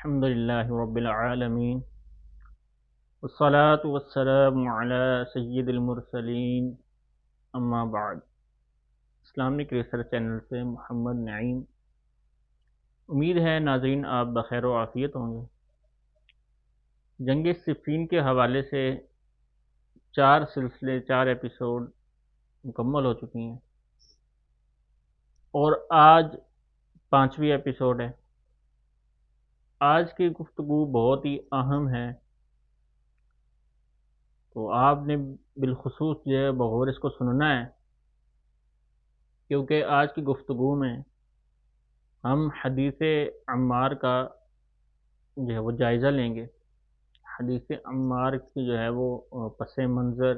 الحمد للہ رب العالمین والصلاة والسلام علی سید المرسلین اما بعد۔ اسلامک ریسرچ چینل سے محمد نعیم۔ امید ہے ناظرین آپ بخیر و عافیت ہوں گے۔ جنگ صفین کے حوالے سے 4 ایپیسوڈ مکمل ہو چکی ہیں اور آج 5ویں ایپیسوڈ ہے۔ آج کی گفتگو بہت ہی اہم ہے، تو آپ نے بالخصوص جو ہے بغور اس کو سننا ہے، کیونکہ آج کی گفتگو میں ہم حدیث عمار کا جو ہے وہ جائزہ لیں گے۔ حدیث عمار کی جو ہے وہ پس منظر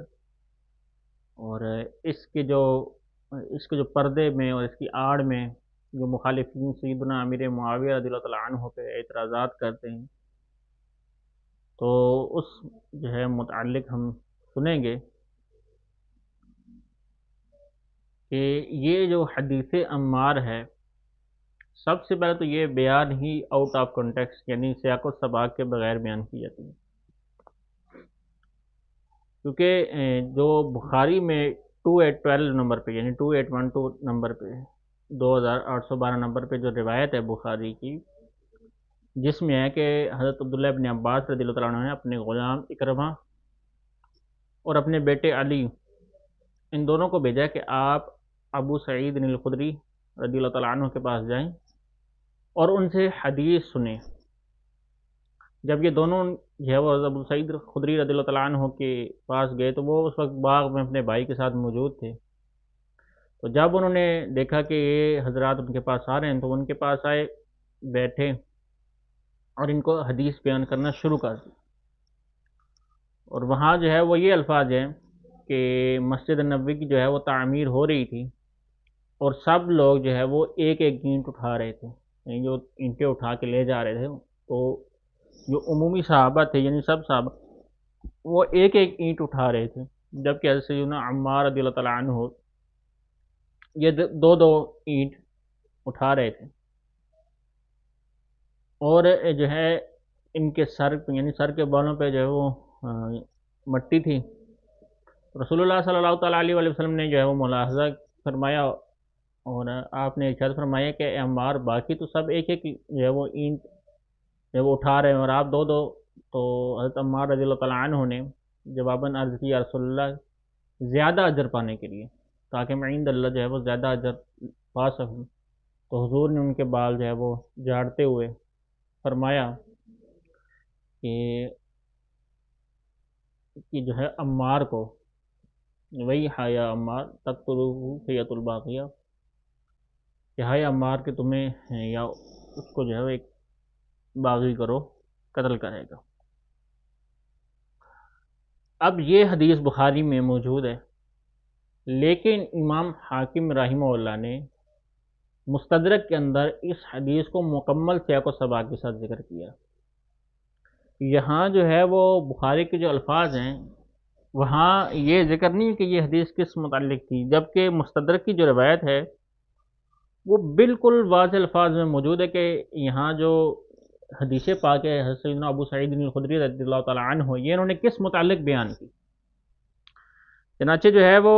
اور اس کے جو پردے میں اور اس کی آڑ میں جو مخالفین سیدنا امیر معاویہ رضی اللہ تعالیٰ عنہ پہ اعتراضات کرتے ہیں، تو اس جو ہے متعلق ہم سنیں گے کہ یہ جو حدیث عمار ہے، سب سے پہلے تو یہ بیان ہی آؤٹ آف کنٹیکسٹ یعنی سیاق و سباق کے بغیر بیان کی جاتی ہے، کیونکہ جو بخاری میں 2812 نمبر پہ یعنی 2812 نمبر پہ 2812 نمبر پہ جو روایت ہے بخاری کی، جس میں ہے کہ حضرت عبداللہ ابن عباس رضی اللہ تعالیٰ عنہ نے اپنے غلام اکرمہ اور اپنے بیٹے علی، ان دونوں کو بھیجا کہ آپ ابو سعید الخدری رضی اللہ تعالیٰ عنہ کے پاس جائیں اور ان سے حدیث سنیں۔ جب یہ دونوں جو ہے وہ ابو سعید خدری رضی اللہ تعالیٰ عنہ کے پاس گئے تو وہ اس وقت باغ میں اپنے بھائی کے ساتھ موجود تھے، تو جب انہوں نے دیکھا کہ یہ حضرات ان کے پاس آ رہے ہیں تو ان کے پاس آئے، بیٹھے اور ان کو حدیث بیان کرنا شروع کر دی۔ اور وہاں جو ہے وہ یہ الفاظ ہیں کہ مسجد نبوی کی جو ہے وہ تعمیر ہو رہی تھی اور سب لوگ جو ہے وہ ایک ایک اینٹ اٹھا رہے تھے، یعنی جو اینٹیں اٹھا کے لے جا رہے تھے، تو جو عمومی صحابہ تھے یعنی سب صحابہ وہ ایک ایک اینٹ اٹھا رہے تھے، جبکہ حضرت سیدنا عمار رضی اللہ تعالیٰ عنہ یہ دو دو اینٹ اٹھا رہے تھے، اور جو ہے ان کے سر یعنی سر کے بالوں پہ جو ہے وہ مٹی تھی۔ رسول اللہ صلی اللہ تعالیٰ علیہ وسلم نے جو ہے وہ ملاحظہ فرمایا اور آپ نے ارشاد فرمایا کہ اے عمار، باقی تو سب ایک ایک جو ہے وہ اینٹ جو ہے وہ اٹھا رہے ہیں اور آپ دو دو، تو حضرت عمار رضی اللہ تعالیٰ عنہ نے جواباً عرض کی یا رسول اللہ، زیادہ اجر پانے کے لیے، تاکہ میں عند اللہ جو ہے وہ زیادہ اجر پا سکوں، تو حضور نے ان کے بال جو ہے وہ جھاڑتے ہوئے فرمایا کہ جو ہے عمار کو وہی حیا عمار تقتلہ فیۃ الباقیہ، کہ ہائے عمار کہ تمہیں یا اس کو جو ہے ایک باغی کرو، قتل کرے گا۔ اب یہ حدیث بخاری میں موجود ہے، لیکن امام حاکم رحمہ اللہ نے مستدرک کے اندر اس حدیث کو مکمل سیاق و سباق کے ساتھ ذکر کیا۔ یہاں جو ہے وہ بخاری کے جو الفاظ ہیں وہاں یہ ذکر نہیں کہ یہ حدیث کس متعلق تھی، جبکہ مستدرک کی جو روایت ہے وہ بالکل واضح الفاظ میں موجود ہے کہ یہاں جو حدیث پاک ہے حضرت سیدنا ابو سعید الخدری رضی اللہ تعالیٰ عنہ یہ انہوں نے کس متعلق بیان کی۔ چنانچہ جو ہے وہ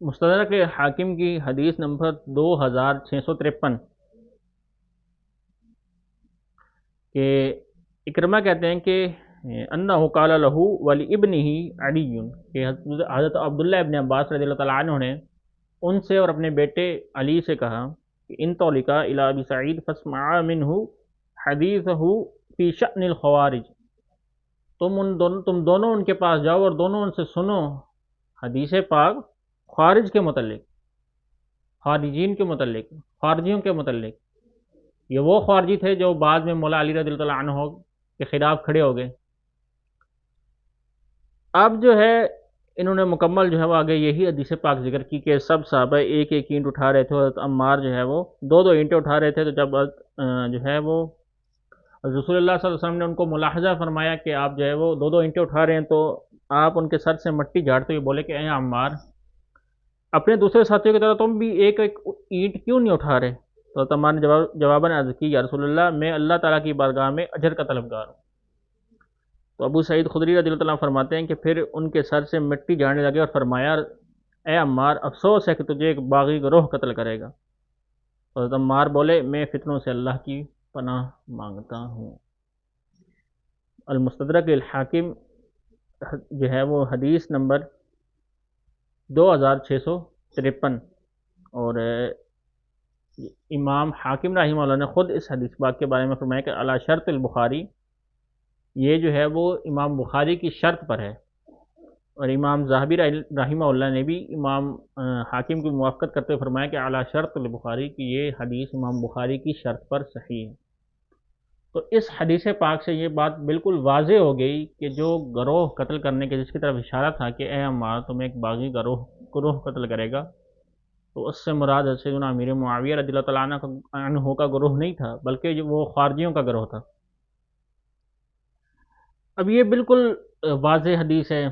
مستدرک حاکم کی حدیث نمبر 2653 کہ اکرمہ کہتے ہیں کہ انہ قال لہ ولابنہ علی، کہ حضرت عبداللہ ابن عباس رضی اللہ تعالیٰ عنہ نے ان سے اور اپنے بیٹے علی سے کہا کہ ان طلقا الی ابی سعید فاسمعا منہ حدیثہ فی شأن الخوارج، تم دونوں ان کے پاس جاؤ اور دونوں ان سے سنو حدیث پاک خارج کے متعلق، خارجین کے متعلق، خارجیوں کے متعلق۔ یہ وہ خارجی تھے جو بعد میں مولا علی رضی اللہ تعالیٰ عنہ کے خلاف کھڑے ہو گئے۔ اب جو ہے انہوں نے مکمل جو ہے وہ آگے یہی حدیث پاک ذکر کی کہ سب صحابہ ایک ایک اینٹ اٹھا رہے تھے اور عمار جو ہے وہ دو دو اینٹیں اٹھا رہے تھے، تو جب جو ہے وہ رسول اللہ صلی اللہ علیہ وسلم نے ان کو ملاحظہ فرمایا کہ آپ جو ہے وہ دو دو اینٹیں اٹھا رہے ہیں، تو آپ ان کے سر سے مٹی جھاڑتے ہوئے بولے کہ اے عمار، اپنے دوسرے ساتھیوں کی طرح تم بھی ایک ایک اینٹ کیوں نہیں اٹھا رہے؟ تو حضرت عمار نے جواباً عرض کی یا رسول اللہ میں اللہ تعالیٰ کی بارگاہ میں اجر کا طلبگار ہوں۔ تو ابو سعید خدری رضی اللہ تعالیٰ فرماتے ہیں کہ پھر ان کے سر سے مٹی جھاڑنے لگے اور فرمایا اے عمار افسوس ہے کہ تجھے ایک باغی گروہ قتل کرے گا۔ تو حضرت عمار بولے میں فتنوں سے اللہ کی پناہ مانگتا ہوں۔ المستدرک الحاکم جو ہے وہ حدیث نمبر 2653، اور امام حاکم رحمہ اللہ نے خود اس حدیث پاک کے بارے میں فرمایا کہ علی شرط البخاری، یہ جو ہے وہ امام بخاری کی شرط پر ہے، اور امام ذہبی رحمہ اللہ نے بھی امام حاکم کی موافقت کرتے ہوئے فرمایا کہ علی شرط البخاری کی یہ حدیث امام بخاری کی شرط پر صحیح ہے۔ تو اس حدیث پاک سے یہ بات بالکل واضح ہو گئی کہ جو گروہ قتل کرنے کے جس کی طرف اشارہ تھا کہ اے عمار تمہیں ایک باغی گروہ قتل کرے گا، تو اس سے مراد سیدنا امیر معاویہ رضی اللہ تعالیٰ عنہ کا گروہ نہیں تھا، بلکہ وہ خارجیوں کا گروہ تھا۔ اب یہ بالکل واضح حدیث ہے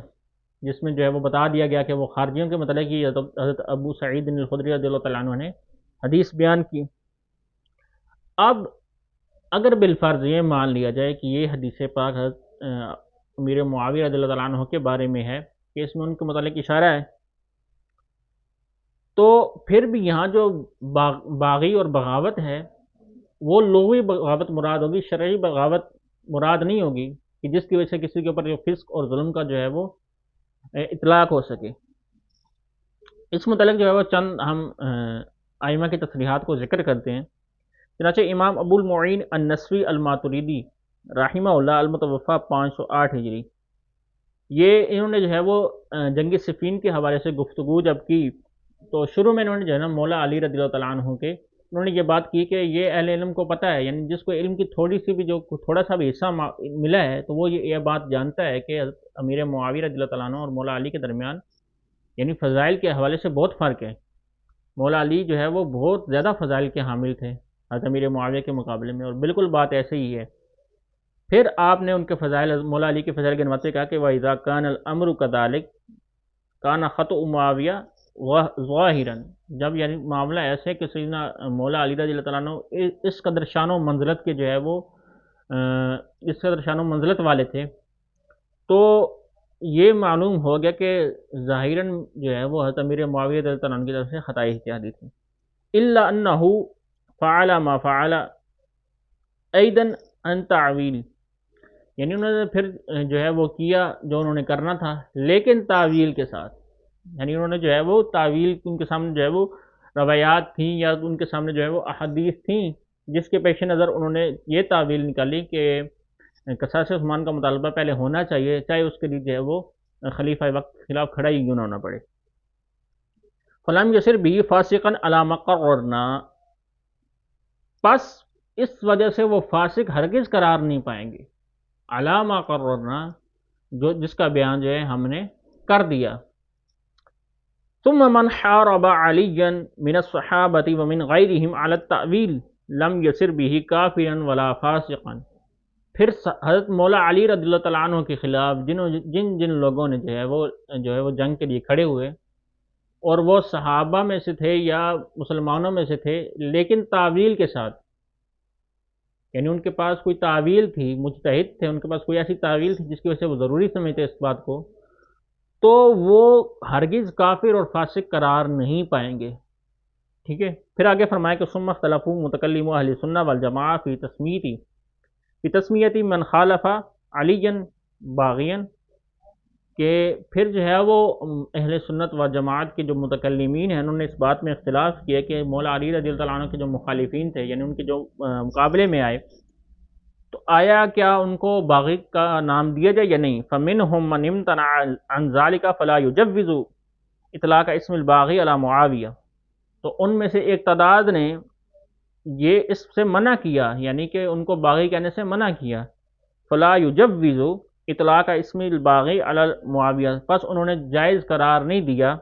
جس میں جو ہے وہ بتا دیا گیا کہ وہ خارجیوں کے متعلق ہی حضرت ابو سعید الخدری رضی اللہ تعالیٰ عنہ نے حدیث بیان کی۔ اب اگر بالفرض یہ مان لیا جائے کہ یہ حدیث پاک حضرت امیر معاویہ رضی اللہ تعالیٰ عنہ کے بارے میں ہے کہ اس میں ان کے متعلق اشارہ ہے، تو پھر بھی یہاں جو باغی اور بغاوت ہے وہ لغوی بغاوت مراد ہوگی، شرعی بغاوت مراد نہیں ہوگی کہ جس کی وجہ سے کسی کے اوپر جو فسق اور ظلم کا جو ہے وہ اطلاق ہو سکے۔ اس متعلق جو ہے وہ چند ہم ائمہ کی تصریحات کو ذکر کرتے ہیں۔ چنانچہ امام ابو المعین النسوی الماتریدی رحمہ اللہ المتوفی 508 ہجری، یہ انہوں نے جو ہے وہ جنگ صفین کے حوالے سے گفتگو جب کی تو شروع میں انہوں نے جو ہے نا مولا علی رضی اللہ تعالیٰ عنہ کے انہوں نے یہ بات کی کہ یہ اہل علم کو پتہ ہے، یعنی جس کو علم کی تھوڑا سا بھی حصہ ملا ہے تو وہ یہ بات جانتا ہے کہ امیر معاویہ رضی اللہ تعالیٰ عنہ اور مولا علی کے درمیان یعنی فضائل کے حوالے سے بہت فرق ہے۔ مولا علی جو ہے وہ بہت زیادہ فضائل کے حامل تھے حضرت امیر معاویہ کے مقابلے میں، اور بالکل بات ایسے ہی ہے۔ پھر آپ نے ان کے فضائل مولا علی کے فضائل گنواتے کہا کہ وَإِذَا كَانَ الْأَمْرُ كَذَلِكَ كَانَ خَطْأُ مُعَاوِيَةَ ظَاهِرًا، جب یعنی معاملہ ایسے کہ سیدنا مولا علی رضی اللہ تعالیٰ عنہ اس قدر شان و منزلت کے جو ہے وہ اس قدر شان و منزلت والے تھے، تو یہ معلوم ہو گیا کہ ظاہراً جو ہے وہ حضرت امیر معاویہ رضی اللہ تعالیٰ عنہ کی طرف سے خطائی اجتہادی تھی، إِلَّا أَنَّهُ فعل ما فعل ایدن ان تعویل، یعنی انہوں نے پھر جو ہے وہ کیا جو انہوں نے کرنا تھا لیکن تعویل کے ساتھ، یعنی انہوں نے جو ہے وہ تعویل ان کے سامنے جو ہے وہ روایات تھیں یا ان کے سامنے جو ہے وہ احادیث تھیں جس کے پیش نظر انہوں نے یہ تعویل نکالی کہ قصاص عثمان کا مطالبہ پہلے ہونا چاہیے، چاہے اس کے لیے جو ہے وہ خلیفہ وقت کے خلاف کھڑا ہی کیوں نہ ہونا پڑے۔ فلم یسر بھی فاسقاً علی ما قررنا، پس اس وجہ سے وہ فاسق ہرگز قرار نہیں پائیں گے علی ما قررنا، جو جس کا بیان جو ہے ہم نے کر دیا۔ ثم من حارب علیا من الصحابۃ ومن غیرہم علی التأویل لم یسر به کافرا ولا فاسقا، پھر حضرت مولا علی رضی اللہ تعالیٰ عنہ کے خلاف جن لوگوں نے جو ہے وہ جنگ کے لیے کھڑے ہوئے اور وہ صحابہ میں سے تھے یا مسلمانوں میں سے تھے لیکن تعویل کے ساتھ، یعنی ان کے پاس کوئی تعویل تھی، مجتہد تھے، ان کے پاس کوئی ایسی تعویل تھی جس کی وجہ سے وہ ضروری سمجھتے اس بات کو، تو وہ ہرگز کافر اور فاسق قرار نہیں پائیں گے۔ ٹھیک ہے، پھر آگے فرمایا کہ ثم اختلفوا متکلم اہل سنہ والجماعہ فی تسمیتی من خالف علی باغیا، کہ پھر جو ہے وہ اہل سنت و جماعت کے جو متکلمین ہیں انہوں نے اس بات میں اختلاف کیا کہ مولا علی رضی اللہ عنہ کے جو مخالفین تھے یعنی ان کے جو مقابلے میں آئے تو آیا کیا ان کو باغی کا نام دیا جائے یا نہیں۔ فمنہم من امتنع عن ذلک فلا یجوز اطلاق اسم الباغی علی معاویہ، تو ان میں سے ایک تعداد نے یہ اس سے منع کیا، یعنی کہ ان کو باغی کہنے سے منع کیا، فلا یجوز اطلاق اسم الباغی علی معاویہ، پس انہوں نے جائز قرار نہیں دیا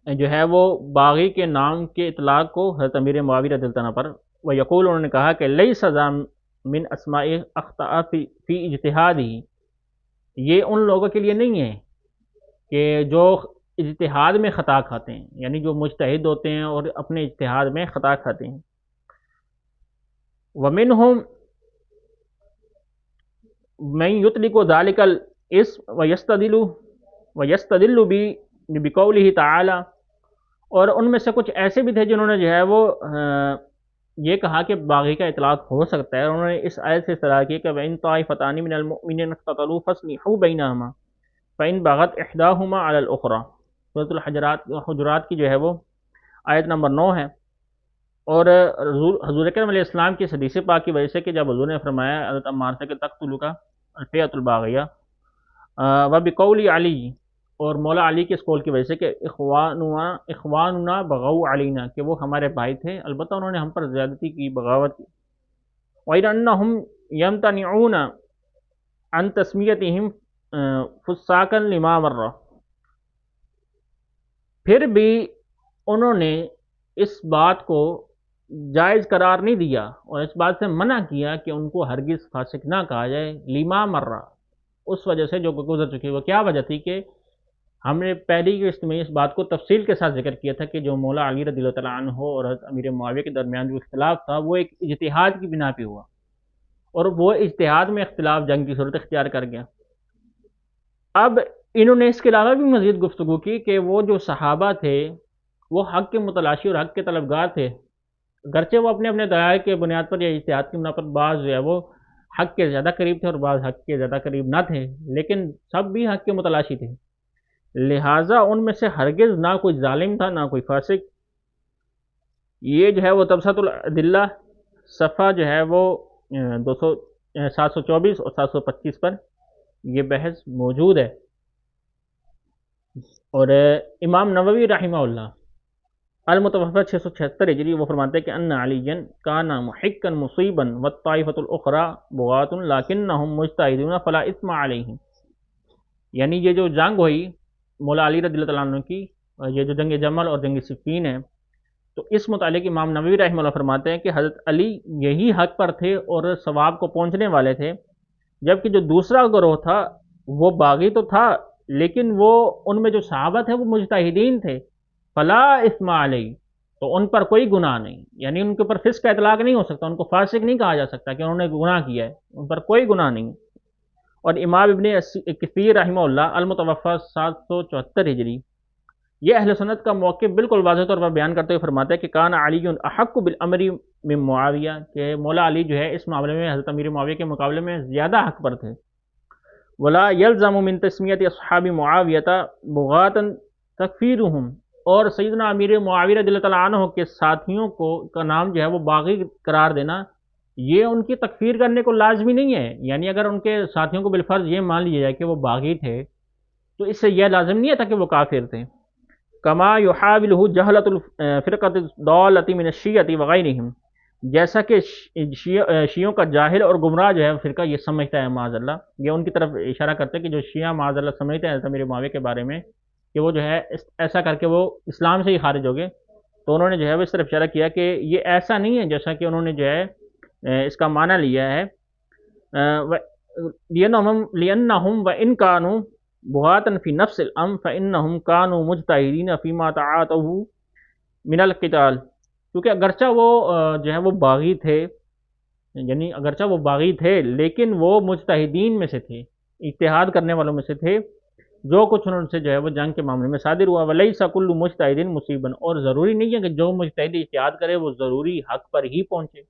جو ہے وہ باغی کے نام کے اطلاق کو حضرت امیر معاویہ رضی اللہ عنہ پر۔ ویقول، انہوں نے کہا کہ لیس ذا من اسماء اخطأ فی اجتہادہ، یہ ان لوگوں کے لیے نہیں ہے کہ جو اجتہاد میں خطا کھاتے ہیں، یعنی جو مجتہد ہوتے ہیں اور اپنے اجتہاد میں خطا کھاتے ہیں۔ ومنہم من یطلق ذلک الاسم ویستدل بقولہ تعالی، اور ان میں سے کچھ ایسے بھی تھے جنہوں نے جو ہے وہ یہ کہا کہ باغی کا اطلاق ہو سکتا ہے، اور انہوں نے اس آیت سے استدلال کیا کہ وَإِن طَائِفَتَانِ مِنَ الْمُؤْمِنِينَ اقْتَتَلُوا فَأَصْلِحُوا بَيْنَهُمَا فَإِن بَغَتْ إِحْدَاهُمَا عَلَى الْأُخْرَى، سورۃ حجرات کی جو ہے وہ آیت نمبر 9 ہے۔ اور حضور اکرم علیہ السلام کی حدیث پاک کی وجہ سے کہ جب حضور نے فرمایا حضرت عمار سے کہ تقتلک الفئۃ الباغیہ وبقول علی، اور مولا علی کے اس قول کی وجہ سے کہ اخواننا بغوا علینا، کہ وہ ہمارے بھائی تھے البتہ انہوں نے ہم پر زیادتی کی، بغاوت کی۔ وَإِنَّهُمْ يَمْتَنِعُونَ عَنْ تَسْمِيَتِهِمْ فُسَّاقًا لِمَا مَرَّ، پھر بھی انہوں نے اس بات کو جائز قرار نہیں دیا اور اس بات سے منع کیا کہ ان کو ہرگز فاسق نہ کہا جائے، لما مرہ، اس وجہ سے جو گزر چکی۔ وہ کیا وجہ تھی کہ ہم نے پہلی قسط میں اس بات کو تفصیل کے ساتھ ذکر کیا تھا کہ جو مولا علی رضی اللہ تعالیٰ عنہ اور حضرت امیر معاویہ کے درمیان جو اختلاف تھا وہ ایک اجتہاد کی بنا پہ ہوا، اور وہ اجتہاد میں اختلاف جنگ کی صورت اختیار کر گیا۔ اب انہوں نے اس کے علاوہ بھی مزید گفتگو کی کہ وہ جو صحابہ تھے وہ حق کے متلاشی اور حق کے طلبگار تھے، گرچہ وہ اپنے اپنے دلائل کے بنیاد پر یا اجتہاد کی بنا پر بعض جو ہے وہ حق کے زیادہ قریب تھے اور بعض حق کے زیادہ قریب نہ تھے، لیکن سب بھی حق کے متلاشی تھے، لہٰذا ان میں سے ہرگز نہ کوئی ظالم تھا نہ کوئی فاسق۔ یہ جو ہے وہ تبصرۃ الادلہ صفحہ جو ہے وہ 724 اور 725 پر یہ بحث موجود ہے۔ اور امام نووی رحمہ اللہ المتوفی 676 ہجری وہ فرماتے ہیں کہ ان علی کان محقا مصیبا والطائفۃ الاخری بغاۃ لکنہم مجتہدون فلا اثم علیہم، یعنی یہ جو جنگ ہوئی مولا علی رضی اللہ عنہ کی، یہ جو جنگ جمل اور جنگ صفین ہے، تو اس متعلق امام نووی رحمہ اللہ فرماتے ہیں کہ حضرت علی یہی حق پر تھے اور ثواب کو پہنچنے والے تھے، جبکہ جو دوسرا گروہ تھا وہ باغی تو تھا لیکن وہ ان میں جو صحابہ تھے وہ مجتہدین تھے، فلا اثم علیہ، تو ان پر کوئی گناہ نہیں، یعنی ان کے اوپر فسق کا اطلاق نہیں ہو سکتا، ان کو فاسق نہیں کہا جا سکتا کہ انہوں نے گناہ کیا ہے، ان پر کوئی گناہ نہیں۔ اور امام ابن کثیر رحمہ اللہ المتوفی 774 ہجری یہ اہل سنت کا موقف بالکل واضح طور پر بیان کرتے ہوئے فرماتا ہے کہ کان علی احق بالامر من معاویہ، کہ مولا علی جو ہے اس معاملے میں حضرت امیر معاویہ کے مقابلے میں زیادہ حق پر تھے۔ ولا یلزم من تسمیت اصحاب معاویہ بغاتا تکفیرہم، اور سیدنا امیر معاویہ رضی اللہ تعالیٰ عنہ کے ساتھیوں کو کا نام جو ہے وہ باغی قرار دینا یہ ان کی تکفیر کرنے کو لازمی نہیں ہے، یعنی اگر ان کے ساتھیوں کو بالفرض یہ مان لیا جائے کہ وہ باغی تھے تو اس سے یہ لازم نہیں ہے تھا کہ وہ کافر تھے۔ کما یحاولہ جہلۃ الفرقۃ الضالۃ من الشیعۃ وغیرہم، جیسا کہ شیعوں کا جاہل اور گمراہ جو ہے فرقہ یہ سمجھتا ہے معاذ اللہ، یہ ان کی طرف اشارہ کرتے ہیں کہ جو شیعہ معاذ اللہ سمجھتے ہیں حضرت امیر معاویہ کے بارے میں کہ وہ جو ہے ایسا کر کے وہ اسلام سے ہی خارج ہو گئے، تو انہوں نے جو ہے وہ اس طرف اشارہ کیا کہ یہ ایسا نہیں ہے جیسا کہ انہوں نے جو ہے اس کا معنی لیا ہے، لِأَنَّهُمْ وَإِنْ كَانُوا بُغَاةً فِي نَفْسِ الْأَمْرِ فَإِنَّهُمْ كَانُوا مُجْتَهِدِينَ فِيمَا تَعَاطَوْا مِنَ الْقِتَالِ، کیونکہ اگرچہ وہ جو ہے وہ باغی تھے، یعنی اگرچہ وہ باغی تھے لیکن وہ مجتہدین میں سے تھے، اجتہاد کرنے والوں میں سے تھے، جو کچھ انہوں سے جو ہے وہ جنگ کے معاملے میں صادر ہوا۔ وَلَيْسَ كُلُّ مُجْتَهِدٍ مُصِيبًا، اور ضروری نہیں ہے کہ جو مجتہد اجتہاد کرے وہ ضروری حق پر ہی پہنچے،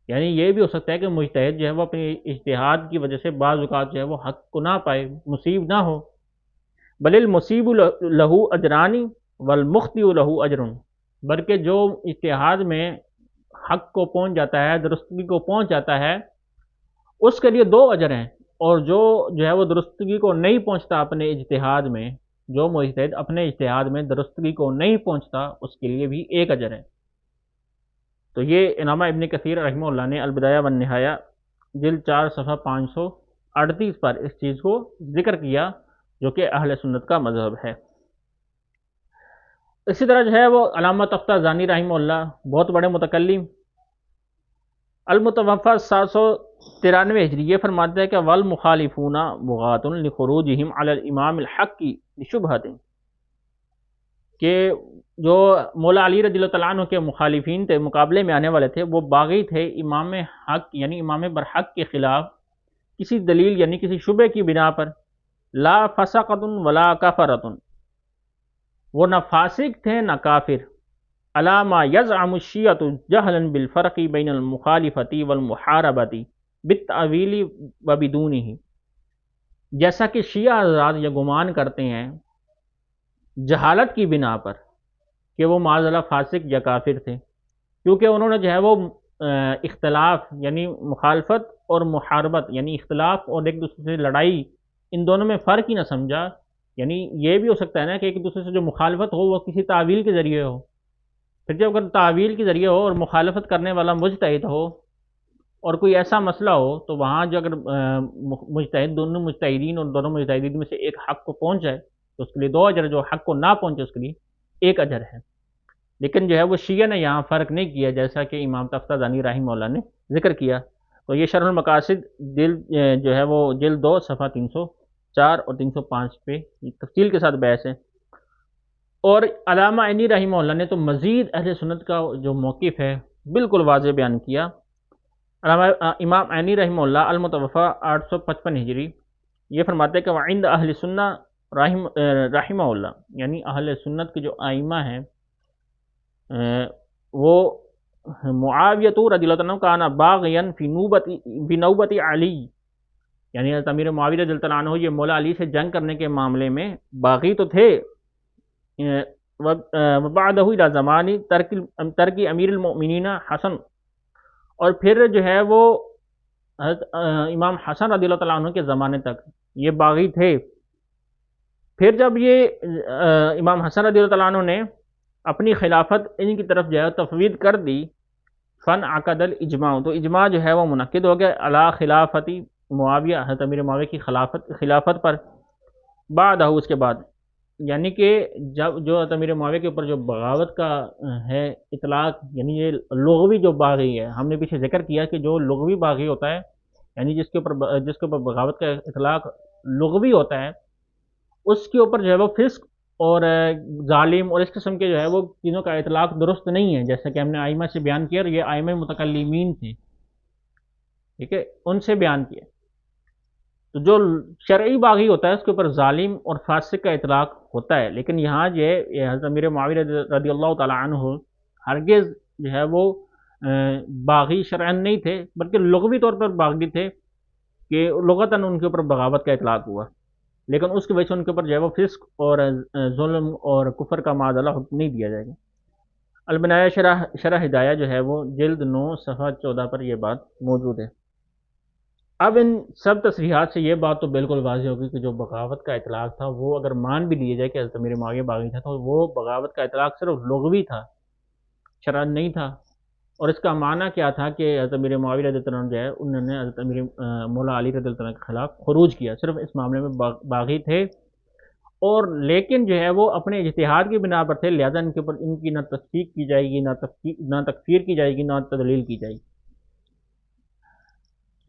یعنی یہ بھی ہو سکتا ہے کہ مجتہد جو ہے وہ اپنی اجتہاد کی وجہ سے بعض اوقات جو ہے وہ حق کو نہ پائے، مصیب نہ ہو۔ بل المصیب لہ اجران والمخطئ لہ اجر، بلکہ جو اجتہاد میں حق کو پہنچ جاتا ہے، درستگی کو پہنچ جاتا ہے، اس کے لیے 2 اجر ہیں، اور جو ہے وہ درستگی کو نہیں پہنچتا اپنے اجتہاد میں، جو مجتہد اپنے اجتہاد میں درستگی کو نہیں پہنچتا اس کے لیے بھی 1 اجر ہے۔ تو یہ علامہ ابن کثیر رحمہ اللہ نے البدایہ والنہایہ جلد 4 صفحہ 538 پر اس چیز کو ذکر کیا جو کہ اہل سنت کا مذہب ہے۔ اسی طرح جو ہے وہ علامہ تفتازانی رحمہ اللہ بہت بڑے متکلم المتوفی 793 ہجری یہ فرماتے ہیں کہ والمخالفون بغاۃ لخروجہم علی الامام الحق لشبہۃ، کہ جو مولا علی رضی اللہ تعالیٰ عنہ کے مخالفین تھے، مقابلے میں آنے والے تھے، وہ باغی تھے امام حق یعنی امام برحق کے خلاف کسی دلیل یعنی کسی شبہ کی بنا پر، لا فسقۃ ولا کفرۃ، وہ نہ فاسق تھے نہ کافر، علی ما یزعم الشیعۃ جہلا بالفرق بین المخالفۃ والمحاربۃ بالتأویل وبدونہ، جیسا کہ شیعہ حضرات یہ گمان کرتے ہیں جہالت کی بنا پر کہ وہ معاذ اللہ فاسق یا کافر تھے، کیونکہ انہوں نے جو ہے وہ اختلاف یعنی مخالفت اور محاربت یعنی اختلاف اور ایک دوسرے سے لڑائی، ان دونوں میں فرق ہی نہ سمجھا۔ یعنی یہ بھی ہو سکتا ہے نا کہ ایک دوسرے سے جو مخالفت ہو وہ کسی تعویل کے ذریعے ہو، پھر جب اگر تعویل کے ذریعے ہو اور مخالفت کرنے والا مجتہد ہو اور کوئی ایسا مسئلہ ہو، تو وہاں جو اگر مجتہد دونوں مجتہدین اور دونوں مجتہدین میں سے ایک حق کو پہنچ جائے تو اس کے لیے 2 اجر، جو حق کو نہ پہنچے اس کے لیے 1 اجر ہے۔ لیکن جو ہے وہ شیعہ نے یہاں فرق نہیں کیا، جیسا کہ امام تفتازانی رحمہ اللہ نے ذکر کیا۔ تو یہ شرح المقاصد جو ہے وہ جلد 2 صفحہ 304 اور 305 پہ تفصیل کے ساتھ بحث ہے۔ اور علامہ عینی رحمہ اللہ نے تو مزید اہل سنت کا جو موقف ہے بالکل واضح بیان کیا۔ علامہ امام عینی رحمہ اللہ المتوفی 855 ہجری یہ فرماتے ہیں کہ وعند اہل سنہ رحمہ اللہ، یعنی اہل سنت کے جو ائمہ ہیں وہ معاویہ رضی اللہ عنہ کانا باغیا فی نوبت علی، یعنی حضرت امیر معاویہ رضی اللہ عنہ یہ مولا علی سے جنگ کرنے کے معاملے میں باغی تو تھے، وبعدہ الی زمان ترک امیر المؤمنین حسن، اور پھر جو ہے وہ حضرت امام حسن رضی اللہ عنہ کے زمانے تک یہ باغی تھے۔ پھر جب یہ امام حسن رضی اللہ عنہ نے اپنی خلافت ان کی طرف جو ہے تفویض کر دی، فن عقد الاجماع، تو اجماع جو ہے وہ منعقد ہو گیا علی خلافت معاویہ، حضرت امیر معاویہ کی خلافت پر، بعد اس کے بعد، یعنی کہ جب جو حضرت امیر معاویہ کے اوپر جو بغاوت کا ہے اطلاق، یعنی یہ لغوی جو باغی ہے، ہم نے پیچھے ذکر کیا کہ جو لغوی باغی ہوتا ہے یعنی جس کے اوپر بغاوت کا اطلاق لغوی ہوتا ہے، اس کے اوپر جو ہے وہ فسق اور ظالم اور اس قسم کے جو ہے وہ چیزوں کا اطلاق درست نہیں ہے، جیسا کہ ہم نے آئمہ سے بیان کیا، اور یہ آئمہ متکلمین تھے، ٹھیک ہے، ان سے بیان کیا۔ تو جو شرعی باغی ہوتا ہے اس کے اوپر ظالم اور فاسق کا اطلاق ہوتا ہے، لیکن یہاں جو ہے حضرت امیر معاویہ رضی اللہ تعالیٰ عنہ ہرگز جو ہے وہ باغی شرعاً نہیں تھے، بلکہ لغوی طور پر باغی تھے کہ لغتاً ان کے اوپر بغاوت کا اطلاق ہوا، لیکن اس کی وجہ سے ان کے اوپر جو ہے وہ فسق اور ظلم اور کفر کا معاذ اللہ حکم نہیں دیا جائے گا۔ البنایہ شرح ہدایہ جو ہے وہ جلد 9 صفحہ 14 پر یہ بات موجود ہے۔ اب ان سب تصریحات سے یہ بات تو بالکل واضح ہوگی کہ جو بغاوت کا اطلاق تھا وہ اگر مان بھی لیے جائے کہ حضرت امیر معاویہ باغی تھا، تو وہ بغاوت کا اطلاق صرف لغوی تھا، شرعاً نہیں تھا، اور اس کا معنی کیا تھا کہ حضرت امیر معاویہ رضی اللہ عنہ جو ہے انہوں نے حضرت امیر مولا علی رضی اللہ عنہ کے خلاف خروج کیا، صرف اس معاملے میں باغی تھے، اور لیکن جو ہے وہ اپنے اجتہاد کی بنا پر تھے، لہذا ان کے اوپر ان کی نہ تصدیق کی جائے گی، نہ تکفیر کی جائے گی، نہ تدلیل کی جائے گی۔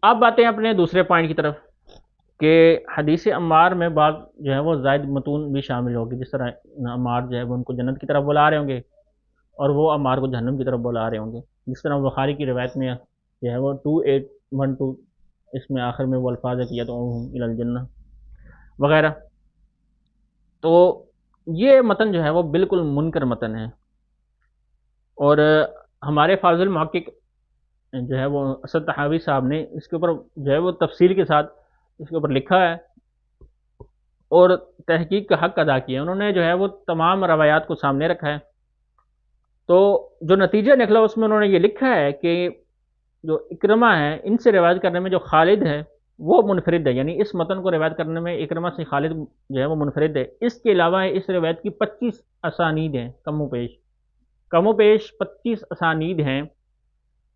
اب باتیں اپنے دوسرے پوائنٹ کی طرف کہ حدیث عمار میں بعض جو ہے وہ زائد متون بھی شامل ہوگی، جس طرح عمار جو ہے وہ ان کو جنت کی طرف بلا رہے ہوں گے اور وہ عمار کو جہنم کی طرف بلا رہے ہوں گے، جس طرح بخاری کی روایت میں جو ہے وہ 2812 اس میں آخر میں وہ الفاظ ہے کہ یدعوہم الی الجنہ وغیرہ۔ تو یہ متن جو ہے وہ بالکل منکر متن ہے، اور ہمارے فاضل محقق جو ہے وہ اسد طحاوی صاحب نے اس کے اوپر جو ہے وہ تفصیل کے ساتھ اس کے اوپر لکھا ہے اور تحقیق کا حق ادا کیا، انہوں نے جو ہے وہ تمام روایات کو سامنے رکھا ہے۔ تو جو نتیجہ نکلا اس میں انہوں نے یہ لکھا ہے کہ جو اکرمہ ہے ان سے روایت کرنے میں جو خالد ہے وہ منفرد ہے، یعنی اس متن کو روایت کرنے میں اکرمہ سے خالد جو ہے وہ منفرد ہے۔ اس کے علاوہ اس روایت کی 25 اسانید ہیں، کم و بیش 25 اسانید ہیں،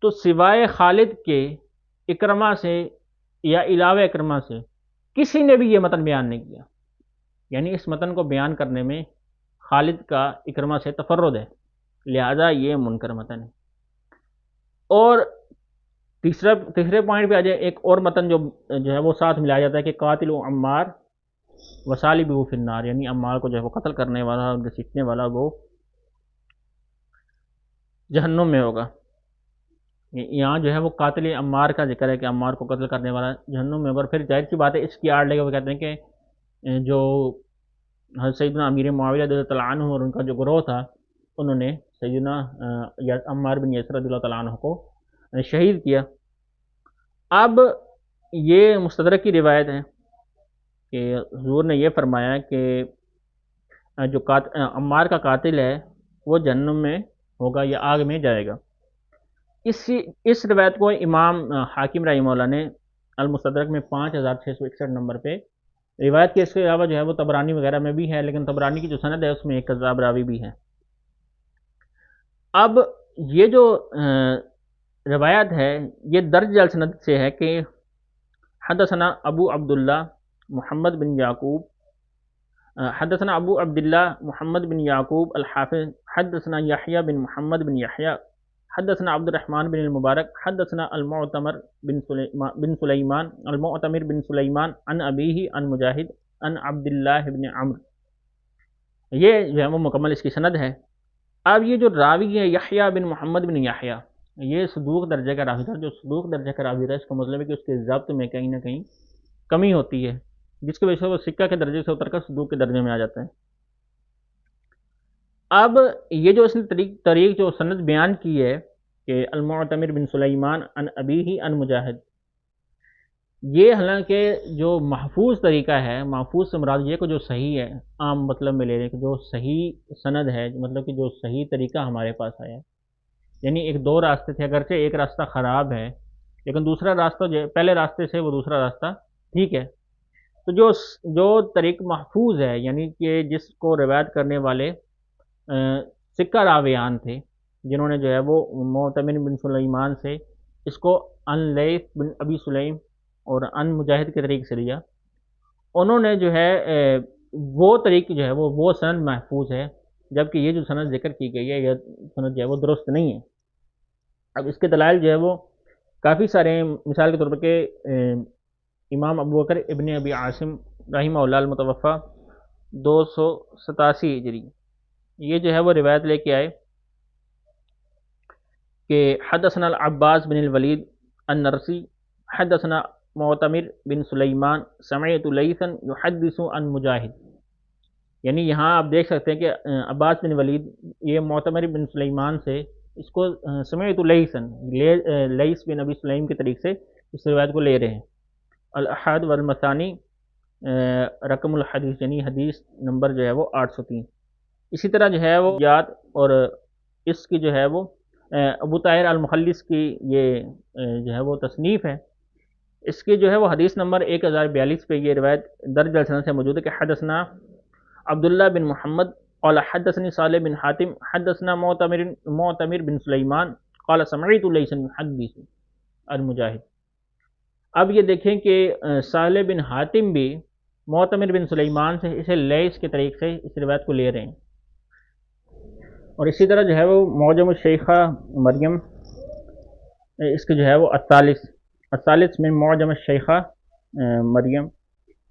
تو سوائے خالد کے اکرمہ سے یا علاوہ اکرمہ سے کسی نے بھی یہ متن بیان نہیں کیا، یعنی اس متن کو بیان کرنے میں خالد کا اکرمہ سے تفرد ہے، لہذا یہ منکر متن ہے۔ اور تیسرے پوائنٹ پہ آ جائے، ایک اور متن جو ہے وہ ساتھ ملایا جاتا ہے کہ قاتل عمار وصالبہ فی النار، یعنی عمار کو جو ہے وہ قتل کرنے والا اور گھسیٹنے والا وہ جہنم میں ہوگا۔ یہاں جو ہے وہ قاتل عمار کا ذکر ہے کہ عمار کو قتل کرنے والا جہنم میں ہوگا، اور پھر ظاہر سی بات ہے اس کی آڑ لے کے وہ کہتے ہیں کہ جو حضرت سیدنا امیر معاویہ رضی اللہ تعالیٰ عنہ اور ان کا جو گروہ تھا انہوں نے سیدنا عمار بن یاسر رضی اللہ تعالیٰ عنہ کو شہید کیا۔ اب یہ مستدرک کی روایت ہے کہ حضور نے یہ فرمایا کہ جو عمار کا قاتل ہے وہ جہنم میں ہوگا یا آگ میں جائے گا۔ اس روایت کو امام حاکم رحمہ اللہ نے المستدرک میں 5661 نمبر پہ روایت کے، اس کے علاوہ جو ہے وہ طبرانی وغیرہ میں بھی ہے، لیکن طبرانی کی جو سند ہے اس میں ایک کذاب راوی بھی ہے۔ اب یہ جو روایت ہے یہ درج السند سے ہے کہ حدثنا ابو عبداللہ محمد بن یعقوب، حدثنا ابو عبداللہ محمد بن یعقوب الحافظ، حدثنا یحییٰ بن محمد بن یحییٰ، حدثنا عبد الرحمن بن المبارک، حدثنا المعتمر بن سلیمان عن ابیہ عن مجاہد عن عبداللہ بن عمرو۔ یہ جو ہے وہ مکمل اس کی سند ہے۔ اب یہ جو راوی ہے یحییٰ بن محمد بن یحییٰ، یہ صدوق درجے کا راوی تھا۔ جو صدوق درجے کا راوی تھا اس کا مطلب ہے کہ اس کے ضبط میں کہیں نہ کہیں کمی ہوتی ہے، جس کی وجہ سے وہ سکہ کے درجے سے اتر کر صدوق کے درجے میں آ جاتا ہے۔ اب یہ جو اس نے طریق جو سند بیان کی ہے کہ المعتمر بن سلیمان عن ابیہ عن مجاہد، یہ حالانکہ جو محفوظ طریقہ ہے، محفوظ سے مراد یہ کہ جو صحیح ہے، عام مطلب میں لے رہے کہ جو صحیح سند ہے، مطلب کہ جو صحیح طریقہ ہمارے پاس آیا ہے، یعنی ایک دو راستے تھے، اگرچہ ایک راستہ خراب ہے لیکن دوسرا راستہ جو پہلے راستے سے وہ دوسرا راستہ ٹھیک ہے۔ تو جو طریق محفوظ ہے، یعنی کہ جس کو روایت کرنے والے سکہ راویان تھے، جنہوں نے جو ہے وہ معتمر بن سلیمان سے اس کو ان لیث بن ابی سلیم اور ان مجاہد کے طریق سے لیا، انہوں نے جو ہے وہ طریق جو ہے وہ سند محفوظ ہے، جبکہ یہ جو سند ذکر کی گئی ہے یہ سند جو ہے وہ درست نہیں ہے۔ اب اس کے دلائل جو ہے وہ کافی سارے ہیں، مثال کے طور پر کہ امام ابو بکر ابن ابی عاصم رحمہ اللہ المتوفی 287 ہجری، یہ جو ہے وہ روایت لے کے آئے کہ حدثنا العباس بن الولید النرسی حدثنا معتمر بن سلیمان سمعت لیثا یحدث عن مجاہد، یعنی یہاں آپ دیکھ سکتے ہیں کہ عباس بن ولید یہ معتمر بن سلیمان سے اس کو سمعت لیثا، لیث بن ابی سلیم کے طریق سے اس روایت کو لے رہے ہیں۔ الاحاد والمثانی رقم الحدیث، یعنی حدیث نمبر جو ہے وہ 803۔ اسی طرح جو ہے وہ یاد اور اس کی جو ہے وہ ابو طاہر المخلص کی یہ جو ہے وہ تصنیف ہے، اس کی جو ہے وہ حدیث نمبر 1042 پہ یہ روایت درج السند سے موجود ہے کہ حدثنا عبداللہ بن محمد قال حدثني صالح بن حاتم حدثنا معتمر بن سلیمان قال سمعت لیثا يحدث عن مجاہد۔ اب یہ دیکھیں کہ صالح بن حاتم بھی معتمر بن سلیمان سے اسے لیث کے طریق سے اس روایت کو لے رہے ہیں، اور اسی طرح جو ہے وہ معجم الشیخہ مریم، اس کے جو ہے وہ الثالث میں معجم الشیخہ مریم،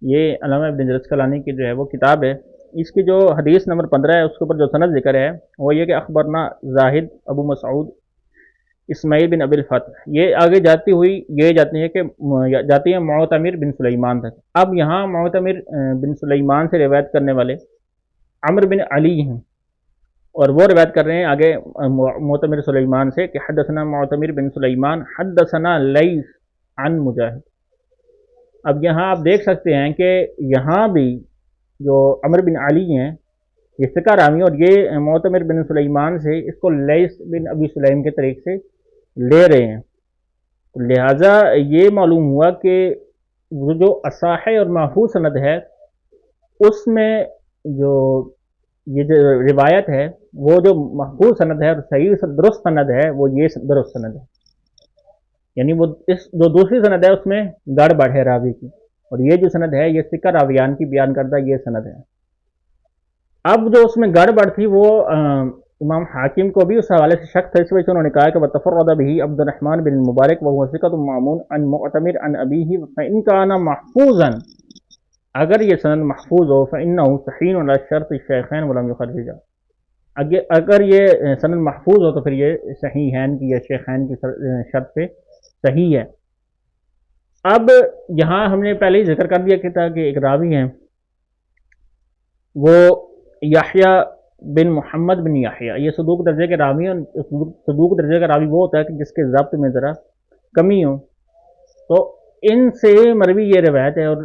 یہ علامہ ابن جرسقلانی کی جو ہے وہ کتاب ہے، اس کی جو حدیث نمبر 15 ہے اس کے اوپر جو سند ذکر ہے وہ یہ کہ اخبرنا زاہد ابو مسعود اسماعیل بن ابی الفتح، یہ آگے جاتی ہوئی یہ جاتی ہے معتمر بن سلیمان تک۔ اب یہاں معتمر بن سلیمان سے روایت کرنے والے عمرو بن علی ہیں، اور وہ روایت کر رہے ہیں آگے معتمر سلیمان سے کہ حدثنا معتمر بن سلیمان حدثنا لیث عن مجاہد۔ اب یہاں آپ دیکھ سکتے ہیں کہ یہاں بھی جو عمرو بن علی ہیں یہ ثقہ راوی، اور یہ معتمر بن سلیمان سے اس کو لیث بن ابی سلیم کے طریق سے لے رہے ہیں، لہٰذا یہ معلوم ہوا کہ وہ جو اصح اور محفوظ سند ہے اس میں جو یہ جو روایت ہے وہ جو محفوظ سند ہے اور صحیح درست سند ہے وہ یہ درست سند ہے، یعنی وہ اس جو دوسری سند ہے اس میں گڑبڑ ہے راوی کی، اور یہ جو سند ہے یہ ثقہ راویان کی بیان کردہ یہ سند ہے۔ اب جو اس میں گڑبڑ تھی وہ امام حاکم کو بھی اس حوالے سے شک تھا، اس وجہ سے انہوں نے کہا کہ وتفرد به عبد الرحمن بن المبارک وهو ثقة مامون عن معتمر عن ابیہ فإن كان محفوظا اگر یہ سند محفوظ ہو فإنه صحیح علی شرط الشیخین ولم یخرجہ، اگر یہ سند محفوظ ہو تو پھر یہ صحیحین کی یا شیخین کی شرط پہ صحیح ہے۔ اب یہاں ہم نے پہلے ہی ذکر کر دیا کہ تھا کہ ایک راوی ہیں وہ یحییٰ بن محمد بن یحییٰ، یہ صدوق درجے کے راوی ہیں۔ صدوق درجے کا راوی وہ ہوتا ہے کہ جس کے ضبط میں ذرا کمی ہو، تو ان سے مروی یہ روایت ہے، اور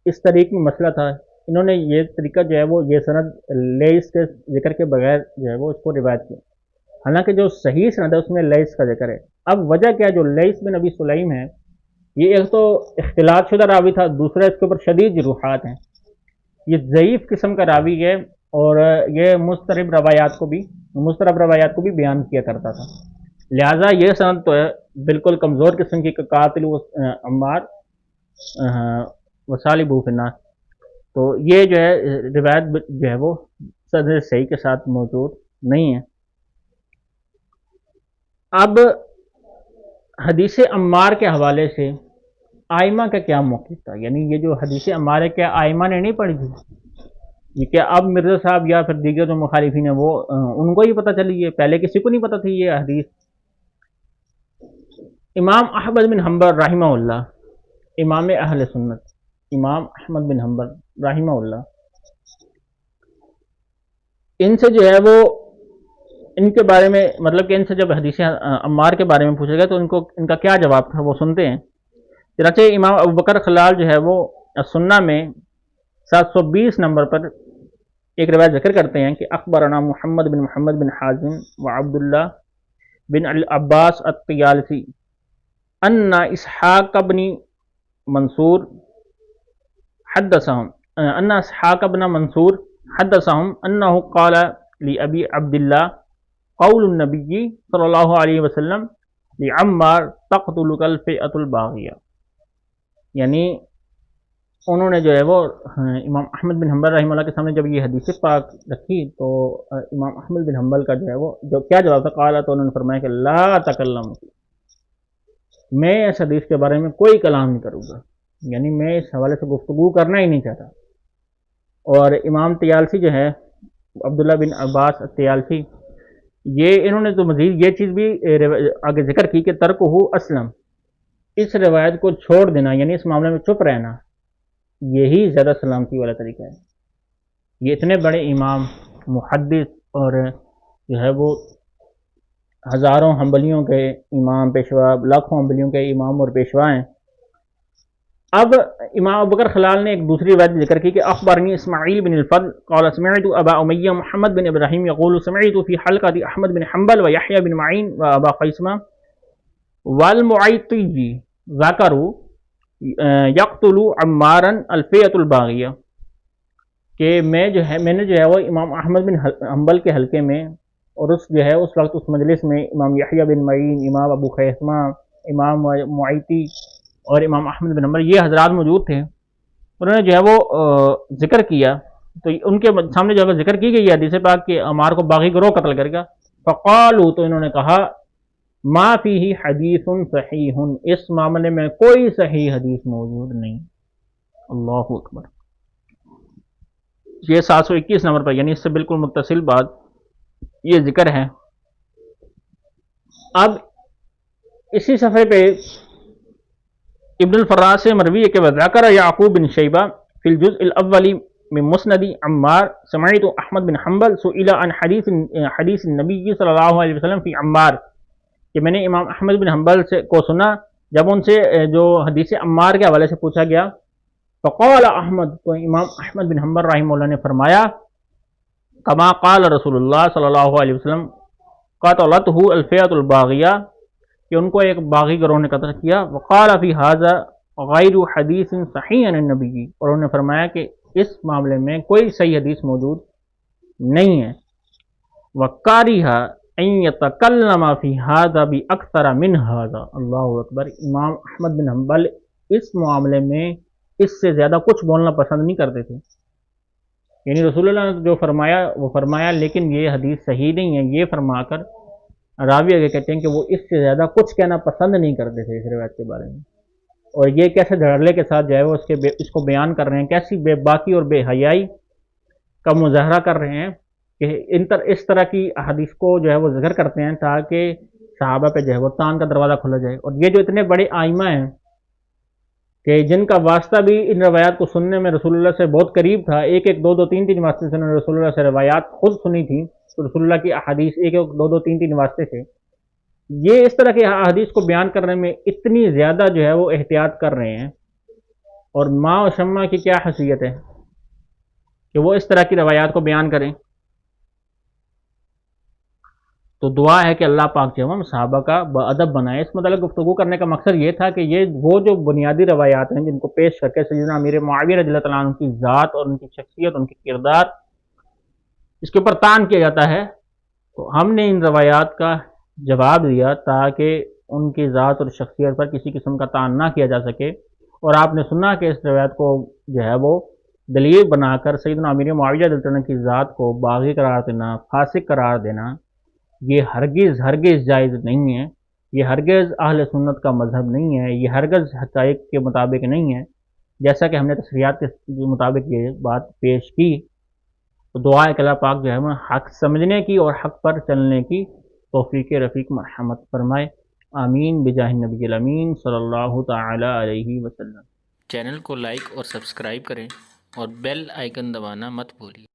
اس طریق میں مسئلہ تھا، انہوں نے یہ طریقہ جو ہے وہ یہ سند لیس کے ذکر کے بغیر جو ہے وہ اس کو روایت کیا، حالانکہ جو صحیح سند ہے اس میں لیس کا ذکر ہے۔ اب وجہ کیا ہے، جو لیس بن ابی سلیم ہے یہ ایک تو اختلاط شدہ راوی تھا، دوسرا اس کے اوپر شدید جروحات ہیں، یہ ضعیف قسم کا راوی ہے، اور یہ مضطرب روایات کو بھی بیان کیا کرتا تھا، لہٰذا یہ سند تو ہے بالکل کمزور قسم کی، قاتل عمار وصالبہ فی النار، تو یہ جو ہے روایت جو ہے وہ سند صحیح کے ساتھ موجود نہیں ہے۔ اب حدیث عمار کے حوالے سے آئمہ کا کیا موقف تھا، یعنی یہ جو حدیث عمار ہے کیا آئمہ نے نہیں پڑھی تھی، یہ کیا اب مرزا صاحب یا پھر دیگر جو مخالفین ہیں وہ ان کو ہی پتہ چلی ہے، پہلے کسی کو نہیں پتہ تھی یہ حدیث؟ امام احمد بن حنبل رحمہ اللہ، امام اہل سنت امام احمد بن حنبل رحمہ اللہ، ان سے جو ہے وہ ان کے بارے میں مطلب کہ ان سے جب حدیث عمار کے بارے میں پوچھا گیا تو ان کا کیا جواب تھا وہ سنتے ہیں۔ چنانچہ امام ابوبکر خلال جو ہے وہ سنہ میں 720 نمبر پر ایک روایت ذکر کرتے ہیں کہ اخبرنا محمد بن حازم و عبداللہ بن العباس الطیالسی ان اسحاق بن منصور حدثهم انه قال لابی عبداللہ قول النبی صلی اللہ علیہ وسلم لعمار تقتلک الفئۃ الباغیہ، یعنی انہوں نے جو ہے وہ امام احمد بن حنبل رحمہ اللہ کے سامنے جب یہ حدیث پاک رکھی تو امام احمد بن حنبل کا جو ہے وہ جو کیا جواب تھا، قال، تو انہوں نے فرمایا کہ لا تکلم، میں اس حدیث کے بارے میں کوئی کلام نہیں کروں گا، یعنی میں اس حوالے سے گفتگو کرنا ہی نہیں چاہتا۔ اور امام طیالسی جو ہے عبداللہ بن عباس طیالسی، یہ انہوں نے تو مزید یہ چیز بھی آگے ذکر کی کہ ترک ہو اسلم، اس روایت کو چھوڑ دینا یعنی اس معاملے میں چپ رہنا یہی زیادہ سلامتی والا طریقہ ہے۔ یہ اتنے بڑے امام محدث اور جو ہے وہ ہزاروں حنبلیوں کے امام پیشوا، لاکھوں حنبلیوں کے امام اور پیشوا ہیں۔ اب امام ابوبکر خلال نے ایک دوسری روایت ذکر کی کہ اخبرنی اسماعیل بن الفضل قال سمعت ابا امیہ محمد بن ابراہیم یقول سمعت فی حلقۃ احمد بن حنبل و یحییٰ بن معین و ابا قیسمہ والمعیطی ذکروا یقتل عمارا الفئۃ الباغیہ، کہ میں نے جو ہے وہ امام احمد بن حنبل کے حلقے میں، اور اس جو ہے اس وقت اس مجلس میں امام یحییٰ بن معین، امام ابو قیسمہ، امام معیطی اور امام احمد بن حنبل، یہ حضرات موجود تھے، انہوں نے جو ہے وہ ذکر کیا، تو ان کے سامنے جو ہے ذکر کی گئی حدیث پاک کہ عمار کو باغی گروہ قتل کرے گا، فقالوا، تو انہوں نے کہا ما فیہ حدیث صحیح، اس معاملے میں کوئی صحیح حدیث موجود نہیں۔ اللہ اکبر، یہ 721 نمبر پر، یعنی اس سے بالکل متصل بات یہ ذکر ہے۔ اب اسی صفحے پہ ابن الفراز سے مروی ہے کہ وذکر یعقوب بن شیبہ فی الجزء الاول من مسند عمار سمعت احمد بن حنبل سئل عن حدیث النبی صلی اللہ علیہ وسلم فی عمار، کہ میں نے امام احمد بن حنبل کو سنا جب ان سے جو حدیث عمار کے حوالے سے پوچھا گیا، فقال احمد، تو امام احمد بن حنبل رحمہ اللہ نے فرمایا کما قال رسول اللہ صلی اللہ علیہ وسلم قتلتہ الفئۃ الباغیہ، کہ ان کو ایک باغی گروہ نے قتل کیا، وقال فی ھذا غیر حدیث صحیح عن النبی، اور انہوں نے فرمایا کہ اس معاملے میں کوئی صحیح حدیث موجود نہیں ہے، وکارہ ان یتکلم فی ھذا باکثر من ھذا، اللہ اکبر، امام احمد بن حنبل اس معاملے میں اس سے زیادہ کچھ بولنا پسند نہیں کرتے تھے، یعنی رسول اللہ نے جو فرمایا وہ فرمایا، لیکن یہ حدیث صحیح نہیں ہے، یہ فرما کر راوی آگے کہتے ہیں کہ وہ اس سے زیادہ کچھ کہنا پسند نہیں کرتے تھے اس روایت کے بارے میں۔ اور یہ کیسے دھڑلے کے ساتھ جو ہے وہ اس کو بیان کر رہے ہیں، کیسی بے باکی اور بے حیائی کا مظاہرہ کر رہے ہیں کہ اس طرح کی احادیث کو جو ہے وہ ذکر کرتے ہیں تاکہ صحابہ پہ جو ہے وہ تان کا دروازہ کھولا جائے۔ اور یہ جو اتنے بڑے آئمہ ہیں کہ جن کا واسطہ بھی ان روایات کو سننے میں رسول اللہ سے بہت قریب تھا، ایک ایک دو دو تین تین واسطے سے انہوں نے رسول اللہ سے روایات خود سنی تھی، تو رسول اللہ کی احادیث ایک ایک دو دو تین تین واسطے سے یہ اس طرح کی احادیث کو بیان کرنے میں اتنی زیادہ جو ہے وہ احتیاط کر رہے ہیں، اور ماں و شمع کی کیا حیثیت ہے کہ وہ اس طرح کی روایات کو بیان کریں۔ تو دعا ہے کہ اللہ پاک جو ہم صحابہ کا باادب بنائے۔ اس متعلق گفتگو کرنے کا مقصد یہ تھا کہ یہ وہ جو بنیادی روایات ہیں جن کو پیش کر کے سیدنا امیر معاویہ رضی اللہ تعالیٰ عنہ کی ذات اور ان کی شخصیت، ان کی کردار، اس کے اوپر طعن کیا جاتا ہے، تو ہم نے ان روایات کا جواب دیا تاکہ ان کی ذات اور شخصیت پر کسی قسم کا طعن نہ کیا جا سکے۔ اور آپ نے سنا کہ اس روایت کو جو ہے وہ دلیل بنا کر سیدنا امیر معاویہ رضی اللہ عنہ کی ذات کو باغی قرار دینا، فاسق قرار دینا، یہ ہرگز جائز نہیں ہے، یہ ہرگز اہل سنت کا مذہب نہیں ہے، یہ ہرگز حقائق کے مطابق نہیں ہے، جیسا کہ ہم نے تصریحات کے مطابق یہ بات پیش کی۔ تو دعا ہے کہ اللہ پاک جو ہے ہمیں حق سمجھنے کی اور حق پر چلنے کی توفیق رفیق مرحمت فرمائے، آمین بجاہ النبی الامین صلی اللہ تعالی علیہ وسلم۔ چینل کو لائک اور سبسکرائب کریں اور بیل آئیکن دبانا مت بھولیے۔